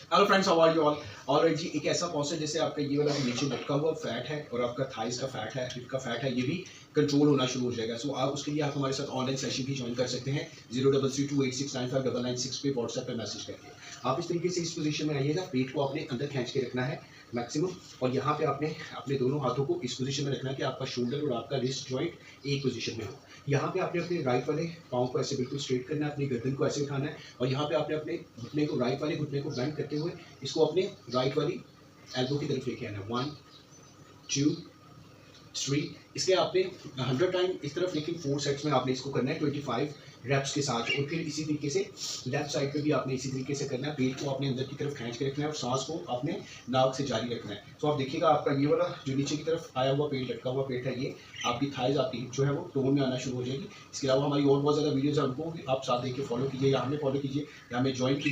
Hello friends, how are you all. Alright जी, एक ऐसा पॉस्चर जैसे आपका ये वाला नीचे लटका हुआ फैट है और आपका थाइस का फैट है, हिप का फैट है, ये भी कंट्रोल होना शुरू हो जाएगा। सो आप उसके लिए आप हमारे साथ ऑनलाइन सेशन भी ज्वाइन कर सकते हैं 033286959996 पे व्हाट्सएप पे मैसेज करके। आप इस तरीके से इस पोजीशन में आइएगा, पेट को आपने अंदर खींच के रखना है मैक्सिमम, और यहाँ पे आपने अपने दोनों हाथों को इस पोजीशन में रखना है कि आपका शोल्डर और आपका रिस्ट जॉइंट एक पोजीशन में हो। यहाँ पे आपने अपने राइट वाले पाँव को ऐसे बिल्कुल स्ट्रेट करना है, अपनी गर्दन को ऐसे उठाना है, और यहाँ पे आपने अपने घुटने को, राइट वाले घुटने को बेंड करते हुए इसको अपने राइट वाली एल्बो की तरफ लेके आना है। 1 2 3। इसके आपने 100 टाइम इस तरफ, लेकिन 4 सेट्स में आपने इसको करना है 25 रेप्स के साथ। और फिर इसी तरीके से लेफ्ट साइड पे भी आपने इसी तरीके से करना है। पेट को आपने अंदर की तरफ खींच के रखना है और सांस को आपने नाक से जारी रखना है। तो आप देखिएगा, आपका ये वाला जो नीचे की तरफ आया हुआ पेट, लटका हुआ पेट है, ये आपकी थाइज, आपकी हिप जो है वो टोन में आना शुरू हो जाएगी। इसके अलावा हमारी और बहुत ज़्यादा वीडियोज़ हैं, उनको भी आप साथ देख के फॉलो कीजिए, या हमें फॉलो कीजिए, या हमें ज्वाइन कीजिए।